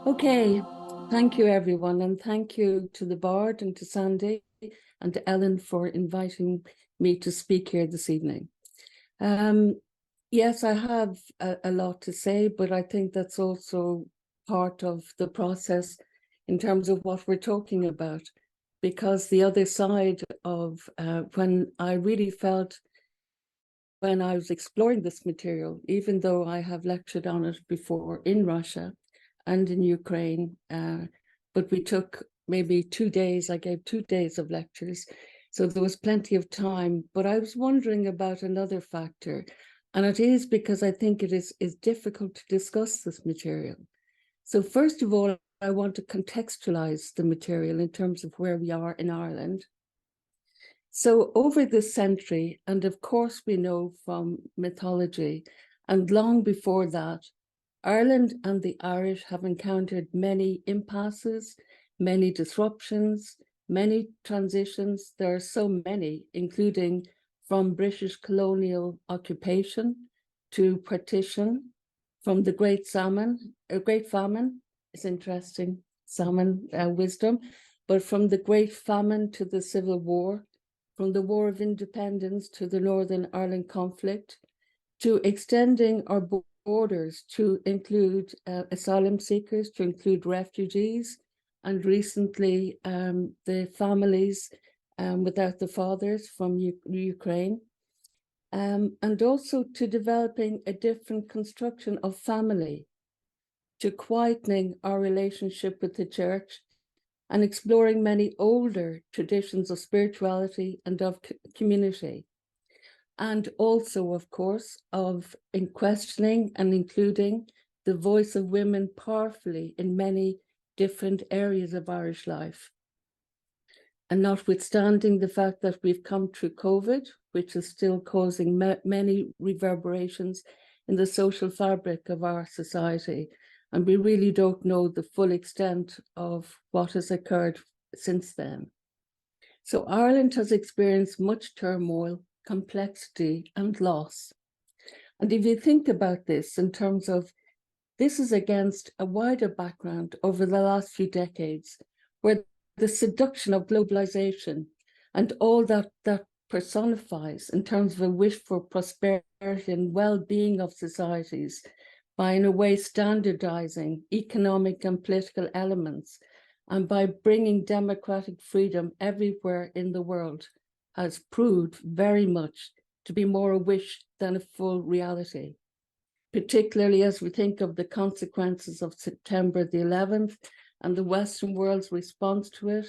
Okay, thank you everyone, and thank you to the board and to Sandy and to Ellen for inviting me to speak here this evening. Yes, I have a lot to say, but I think that's also part of the process in terms of what we're talking about, because the other side of when I really felt when I was exploring this material, even though I have lectured on it before in Russia and in Ukraine, but we took maybe 2 days, I gave 2 days of lectures, so there was plenty of time. But I was wondering about another factor, and it is because I think it is difficult to discuss this material. So first of all, I want to contextualize the material in terms of where we are in Ireland. So over this century, and of course we know from mythology, and long before that, Ireland and the Irish have encountered many impasses, many disruptions, many transitions. There are so many, including from British colonial occupation to partition, from the Great Famine, it's interesting, salmon wisdom, but from the Great Famine to the Civil War, from the War of Independence to the Northern Ireland conflict, to extending our borders to include asylum seekers, to include refugees, and recently the families without the fathers from Ukraine, and also to developing a different construction of family, to quietening our relationship with the church, and exploring many older traditions of spirituality and of community. And also, of course, in questioning and including the voice of women powerfully in many different areas of Irish life. And notwithstanding the fact that we've come through COVID, which is still causing many reverberations in the social fabric of our society, and we really don't know the full extent of what has occurred since then. So Ireland has experienced much turmoil, complexity, and loss. And if you think about this in terms of, this is against a wider background over the last few decades, where the seduction of globalization and all that personifies in terms of a wish for prosperity and well-being of societies by, in a way, standardizing economic and political elements, and by bringing democratic freedom everywhere in the world, has proved very much to be more a wish than a full reality, particularly as we think of the consequences of September the 11th and the Western world's response to it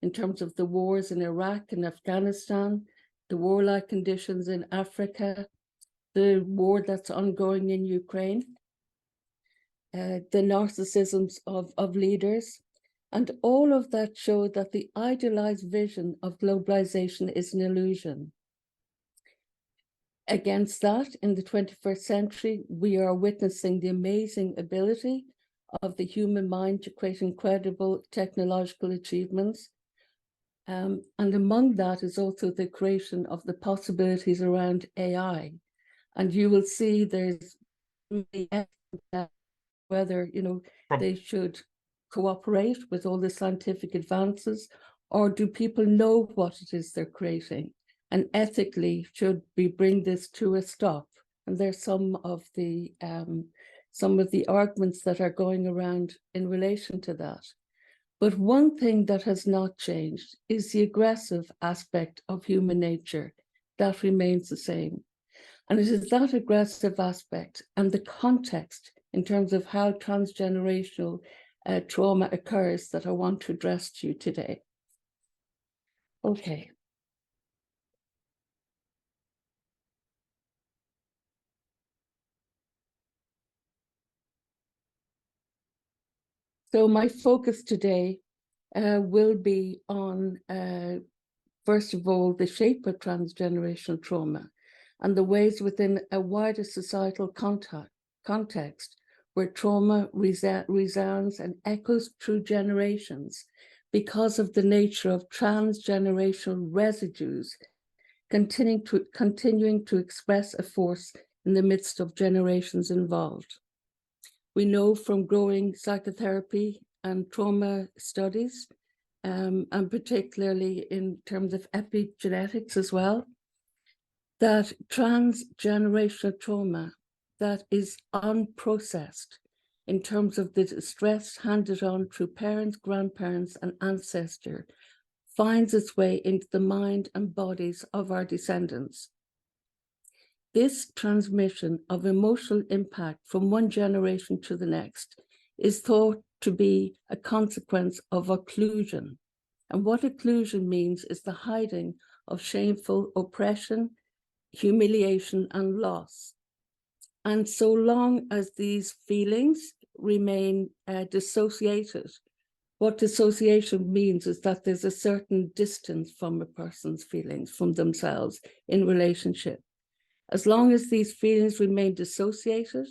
in terms of the wars in Iraq and Afghanistan, the warlike conditions in Africa, the war that's ongoing in Ukraine, the narcissisms of leaders. And all of that show that the idealized vision of globalization is an illusion. Against that, in the 21st century, we are witnessing the amazing ability of the human mind to create incredible technological achievements. And among that is also the creation of the possibilities around AI. And you will see there's whether, they should cooperate with all the scientific advances, or do people know what it is they're creating? And ethically, should we bring this to a stop? And there's some of the arguments that are going around in relation to that. But one thing that has not changed is the aggressive aspect of human nature. That remains the same. And it is that aggressive aspect and the context in terms of how transgenerational trauma occurs that I want to address to you today. Okay. So my focus today will be on, first of all, the shape of transgenerational trauma and the ways within a wider societal context where trauma resounds and echoes through generations because of the nature of transgenerational residues continuing to express a force in the midst of generations involved. We know from growing psychotherapy and trauma studies, and particularly in terms of epigenetics as well, that transgenerational trauma that is unprocessed in terms of the stress handed on through parents, grandparents, and ancestor finds its way into the mind and bodies of our descendants. This transmission of emotional impact from one generation to the next is thought to be a consequence of occlusion. And what occlusion means is the hiding of shameful oppression, humiliation, and loss. And so long as these feelings remain dissociated, what dissociation means is that there's a certain distance from a person's feelings, from themselves in relationship. As long as these feelings remain dissociated,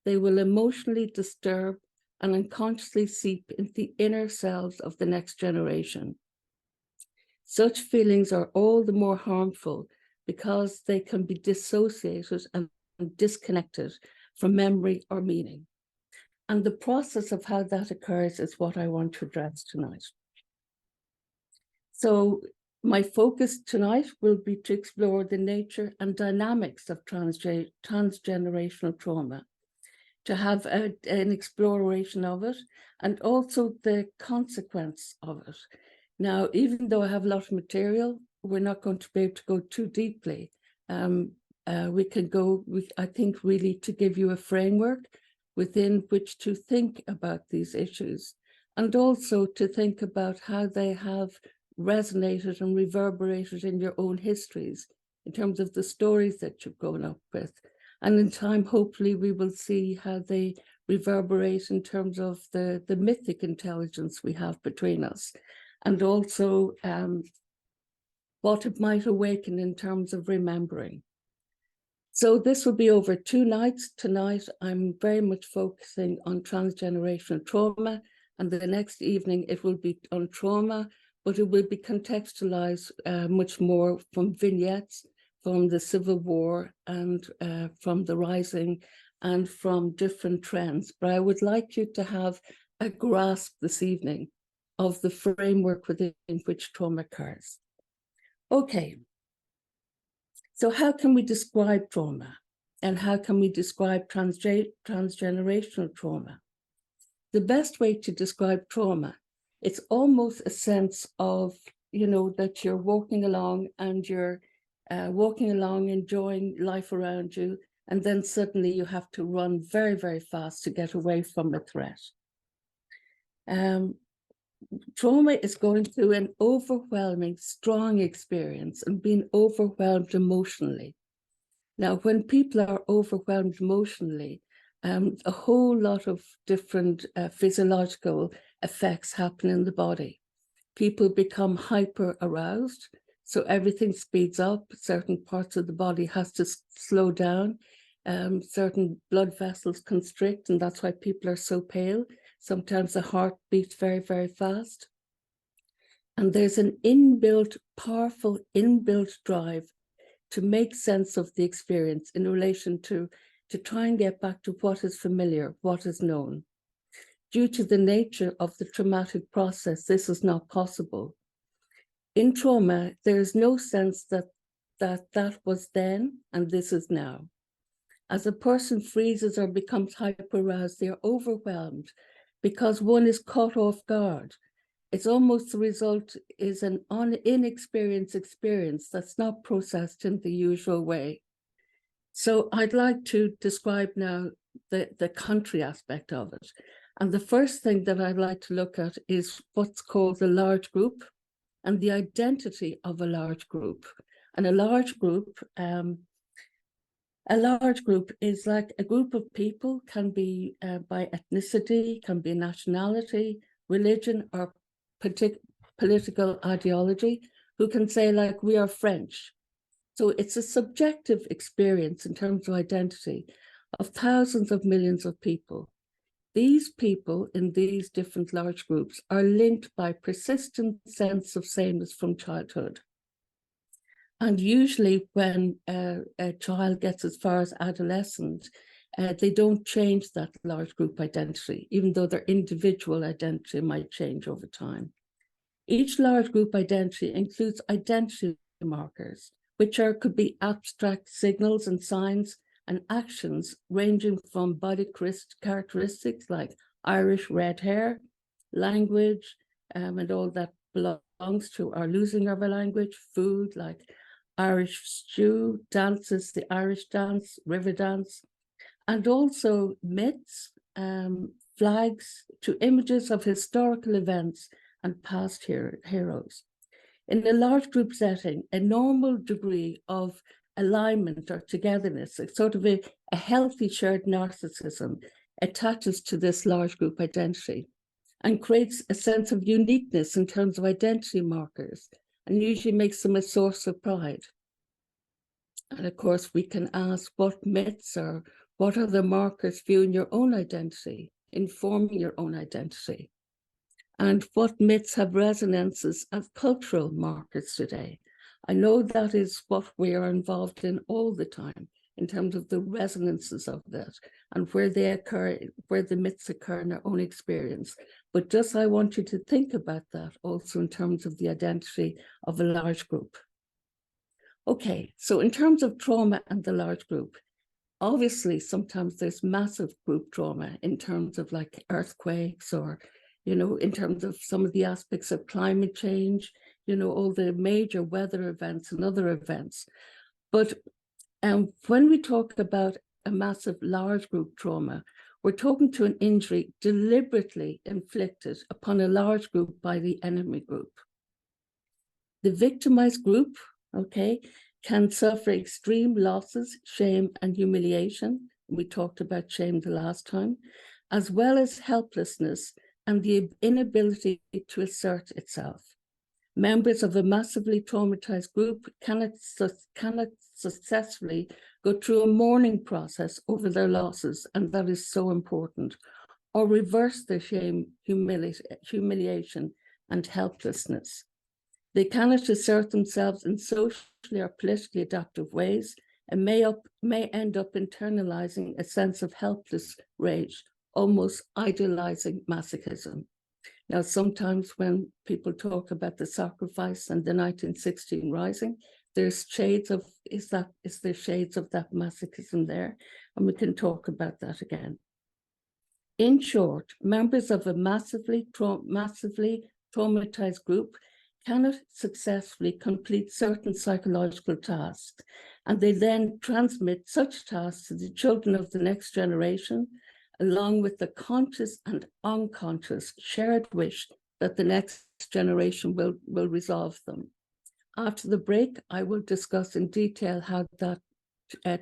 they will emotionally disturb and unconsciously seep into the inner selves of the next generation. Such feelings are all the more harmful because they can be dissociated and disconnected from memory or meaning. And the process of how that occurs is what I want to address tonight. So my focus tonight will be to explore the nature and dynamics of transgenerational trauma, to have an exploration of it, and also the consequence of it. Now, even though I have a lot of material, we're not going to be able to go too deeply. We can go, I think, really to give you a framework within which to think about these issues, and also to think about how they have resonated and reverberated in your own histories in terms of the stories that you've grown up with. And in time, hopefully, we will see how they reverberate in terms of the mythic intelligence we have between us, and also what it might awaken in terms of remembering. So this will be over 2 nights. Tonight, I'm very much focusing on transgenerational trauma, and the next evening it will be on trauma, but it will be contextualized much more from vignettes from the Civil War and from the Rising and from different trends. But I would like you to have a grasp this evening of the framework within which trauma occurs. Okay, so how can we describe trauma? And how can we describe transgenerational trauma? The best way to describe trauma, it's almost a sense of, that you're walking along and you're walking along, enjoying life around you, and then suddenly you have to run very, very fast to get away from a threat. Trauma is going through an overwhelming, strong experience and being overwhelmed emotionally. Now, when people are overwhelmed emotionally, a whole lot of different physiological effects happen in the body. People become hyper aroused, so everything speeds up. Certain parts of the body has to slow down. Certain blood vessels constrict, and that's why people are so pale. Sometimes the heart beats very, very fast. And there's an powerful inbuilt drive to make sense of the experience in relation to try and get back to what is familiar, what is known. Due to the nature of the traumatic process, this is not possible. In trauma, there is no sense that was then and this is now. As a person freezes or becomes hyper-aroused, they are overwhelmed because one is caught off guard. It's almost the result is an inexperienced experience that's not processed in the usual way. So I'd like to describe now the country aspect of it. And the first thing that I'd like to look at is what's called the large group and the identity of a large group. And a large group is like a group of people, can be by ethnicity, can be nationality, religion, or political ideology, who can say, like, we are French. So it's a subjective experience in terms of identity of thousands of millions of people. These people in these different large groups are linked by persistent sense of sameness from childhood. And usually when a child gets as far as adolescence, they don't change that large group identity, even though their individual identity might change over time. Each large group identity includes identity markers, which could be abstract signals and signs and actions ranging from body characteristics like Irish red hair, language, and all that belongs to our losing of our language, food like Irish stew, dances, the Irish dance, river dance, and also myths, flags, to images of historical events and past heroes. In a large group setting, a normal degree of alignment or togetherness, a sort of a healthy shared narcissism, attaches to this large group identity and creates a sense of uniqueness in terms of identity markers, and usually makes them a source of pride. And of course, we can ask what myths or what are the markers viewing your own identity, informing your own identity? And what myths have resonances as cultural markers today? I know that is what we are involved in all the time in terms of the resonances of that and where they occur, where the myths occur in our own experience. But just I want you to think about that also in terms of the identity of a large group. Okay, so in terms of trauma and the large group, obviously sometimes there's massive group trauma in terms of like earthquakes or, you know, in terms of some of the aspects of climate change, you know, all the major weather events and other events. But when we talk about a massive large group trauma, we're talking to an injury deliberately inflicted upon a large group by the enemy group. The victimized group, okay, can suffer extreme losses, shame, and humiliation. We talked about shame the last time, as well as helplessness and the inability to assert itself. Members of a massively traumatized group cannot successfully go through a mourning process over their losses, and that is so important, or reverse their shame, humiliation, and helplessness. They cannot assert themselves in socially or politically adaptive ways and may end up internalizing a sense of helpless rage, almost idealizing masochism. Now, sometimes when people talk about the sacrifice and the 1916 rising, there's shades of, is there shades of that masochism there? And we can talk about that again. In short, members of a massively traumatized group cannot successfully complete certain psychological tasks, and they then transmit such tasks to the children of the next generation, along with the conscious and unconscious shared wish that the next generation will resolve them. After the break, I will discuss in detail how that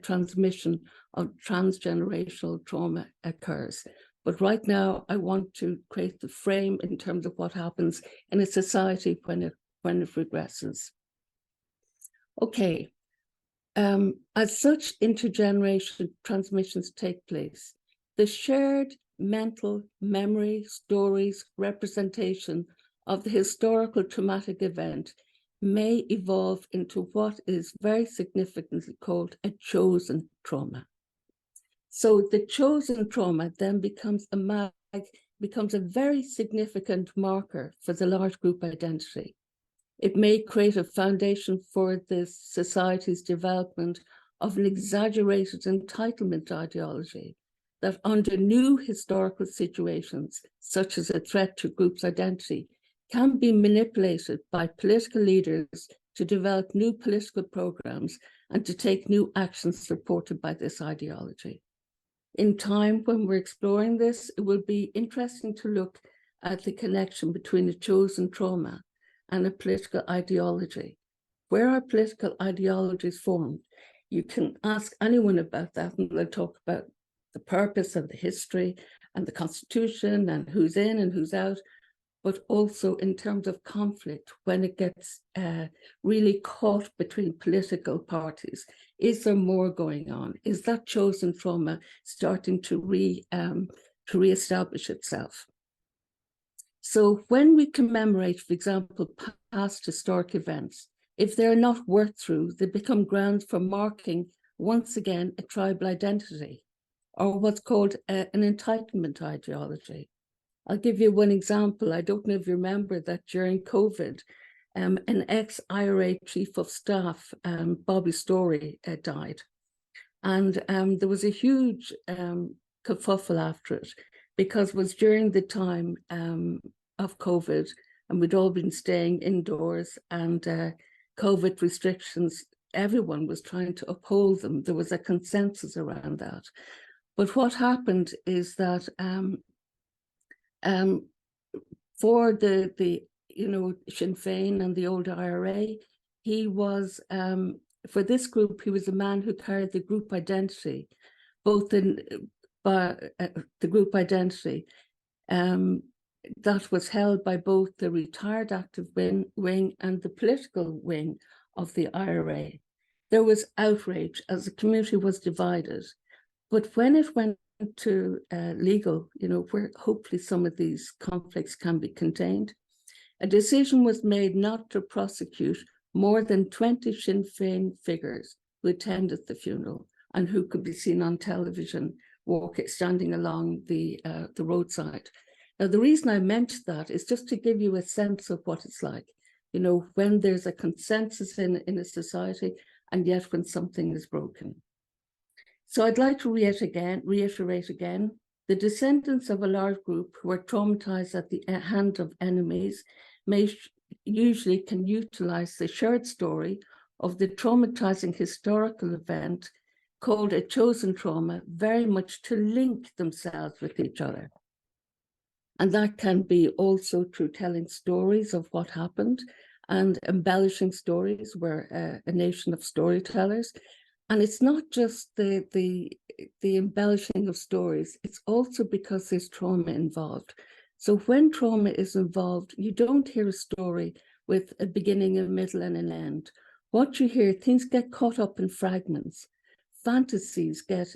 transmission of transgenerational trauma occurs. But right now, I want to create the frame in terms of what happens in a society when it regresses. Okay, as such intergenerational transmissions take place, the shared mental memory, stories, representation of the historical traumatic event may evolve into what is very significantly called a chosen trauma. So the chosen trauma then becomes a very significant marker for the large group identity. It may create a foundation for the society's development of an exaggerated entitlement ideology that under new historical situations, such as a threat to group's identity, can be manipulated by political leaders to develop new political programs and to take new actions supported by this ideology. In time, when we're exploring this, it will be interesting to look at the connection between a chosen trauma and a political ideology. Where are political ideologies formed? You can ask anyone about that, and they'll talk about the purpose of the history and the constitution and who's in and who's out, but also in terms of conflict, when it gets really caught between political parties. Is there more going on? Is that chosen trauma starting to reestablish itself? So when we commemorate, for example, past historic events, if they're not worked through, they become grounds for marking, once again, a tribal identity, or what's called an entitlement ideology. I'll give you one example. I don't know if you remember that during COVID, an ex-IRA chief of staff, Bobby Story, died. And there was a huge kerfuffle after it, because it was during the time of COVID, and we'd all been staying indoors, and COVID restrictions, everyone was trying to uphold them. There was a consensus around that. But what happened is that for the Sinn Féin and the old IRA, he was for this group, he was a man who carried the group identity, both in the group identity that was held by both the retired active wing and the political wing of the IRA. There was outrage as the community was divided. But when it went to legal, where hopefully some of these conflicts can be contained, a decision was made not to prosecute more than 20 Sinn Féin figures who attended the funeral and who could be seen on television standing along the roadside. Now, the reason I mentioned that is just to give you a sense of what it's like, when there's a consensus in a society, and yet when something is broken. So I'd like to reiterate again, the descendants of a large group who are traumatized at the hand of enemies usually can utilize the shared story of the traumatizing historical event called a chosen trauma very much to link themselves with each other. And that can be also through telling stories of what happened and embellishing stories. We're a nation of storytellers. And it's not just the embellishing of stories, it's also because there's trauma involved. So when trauma is involved, you don't hear a story with a beginning, a middle, and an end. What you hear, things get caught up in fragments. Fantasies get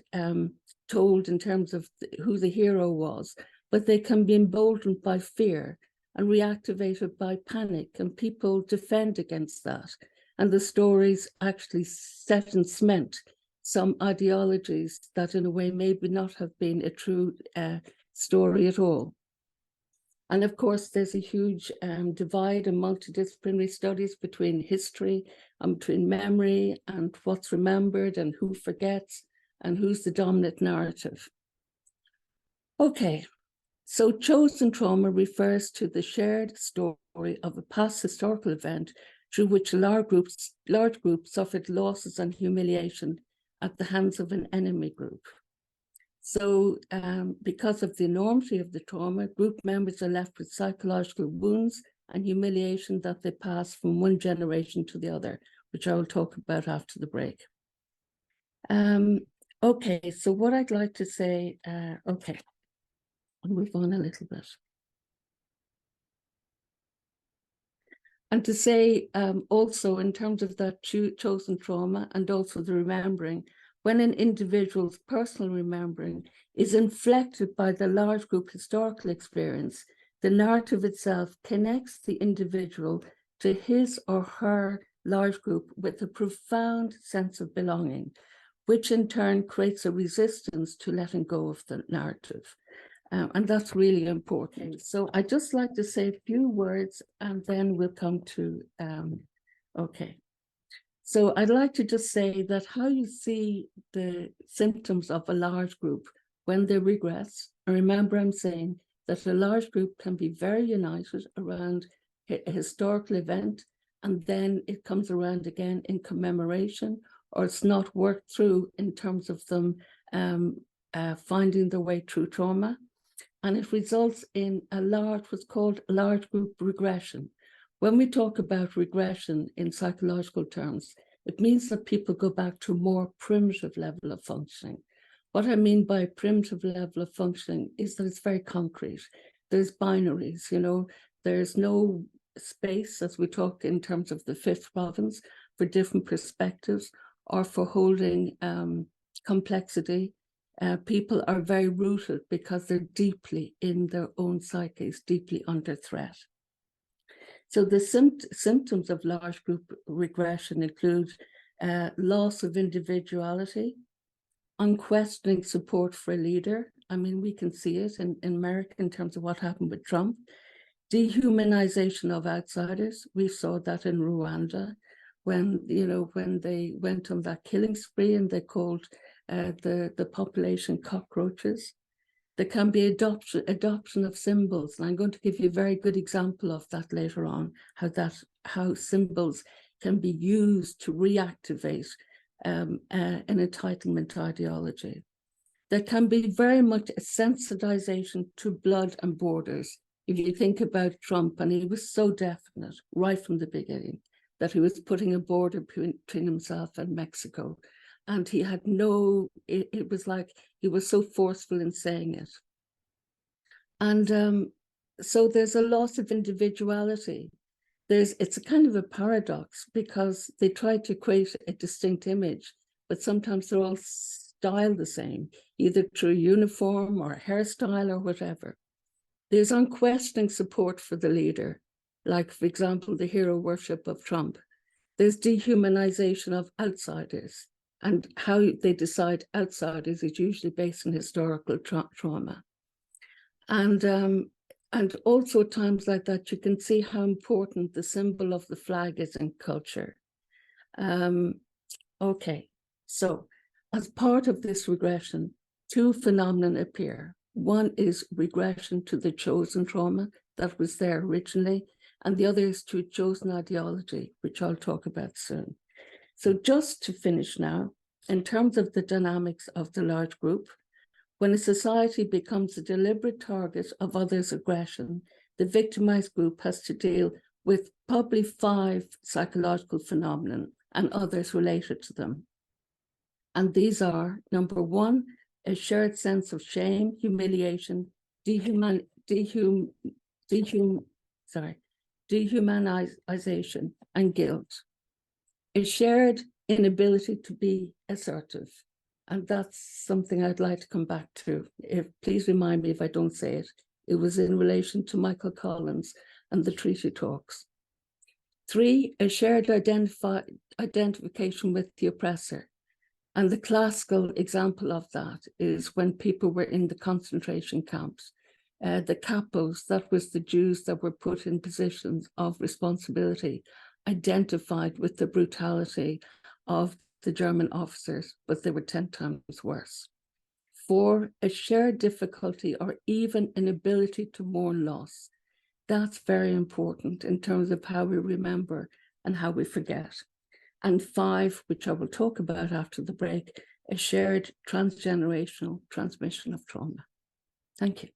told in terms of who the hero was, but they can be emboldened by fear and reactivated by panic, and people defend against that. And the stories actually set and cement some ideologies that in a way maybe not have been a true story at all. And of course, there's a huge divide in multidisciplinary studies between history and between memory and what's remembered and who forgets and who's the dominant narrative. Okay, so chosen trauma refers to the shared story of a past historical event through which a large group suffered losses and humiliation at the hands of an enemy group. So because of the enormity of the trauma, group members are left with psychological wounds and humiliation that they pass from one generation to the other, which I will talk about after the break. Okay, so what I'd like to say, okay, I'll move on a little bit. And to say also in terms of that chosen trauma and also the remembering, when an individual's personal remembering is inflected by the large group historical experience, the narrative itself connects the individual to his or her large group with a profound sense of belonging, which in turn creates a resistance to letting go of the narrative. And that's really important. So I'd just like to say a few words and then we'll come to, okay. So I'd like to just say that how you see the symptoms of a large group when they regress, and remember I'm saying that a large group can be very united around a historical event, and then it comes around again in commemoration, or it's not worked through in terms of them finding their way through trauma. And it results in what's called large group regression. When we talk about regression in psychological terms, it means that people go back to a more primitive level of functioning. What I mean by primitive level of functioning is that it's very concrete. There's binaries, there's no space, as we talk in terms of the fifth province, for different perspectives or for holding complexity. People are very rooted because they're deeply in their own psyches, deeply under threat. So the symptoms of large group regression include loss of individuality, unquestioning support for a leader. I mean, we can see it in America in terms of what happened with Trump. Dehumanization of outsiders. We saw that in Rwanda when, when they went on that killing spree and they called the population cockroaches. There can be adoption of symbols. And I'm going to give you a very good example of that later on, how symbols can be used to reactivate an entitlement ideology. There can be very much a sensitization to blood and borders. If you think about Trump, and he was so definite right from the beginning that he was putting a border between himself and Mexico. And he had it was like he was so forceful in saying it. And so there's a loss of individuality. It's a kind of a paradox because they try to create a distinct image, but sometimes they're all styled the same, either through uniform or hairstyle or whatever. There's unquestioning support for the leader, like, for example, the hero worship of Trump. There's dehumanization of outsiders, and how they decide outsiders is usually based on historical trauma. And also at times like that, you can see how important the symbol of the flag is in culture. Okay, so as part of this regression, two phenomena appear. One is regression to the chosen trauma that was there originally, and the other is to a chosen ideology, which I'll talk about soon. So just to finish now, in terms of the dynamics of the large group, when a society becomes a deliberate target of others' aggression, the victimized group has to deal with probably 5 psychological phenomena and others related to them. And these are, number 1, a shared sense of shame, humiliation, dehumanization, and guilt. A shared inability to be assertive. And that's something I'd like to come back to. Please remind me if I don't say it. It was in relation to Michael Collins and the treaty talks. 3, a shared identification with the oppressor. And the classical example of that is when people were in the concentration camps. The capos, that was the Jews that were put in positions of responsibility, identified with the brutality of the German officers, but they were 10 times worse. 4, a shared difficulty or even an ability to mourn loss. That's very important in terms of how we remember and how we forget. And 5, which I will talk about after the break, a shared transgenerational transmission of trauma. Thank you.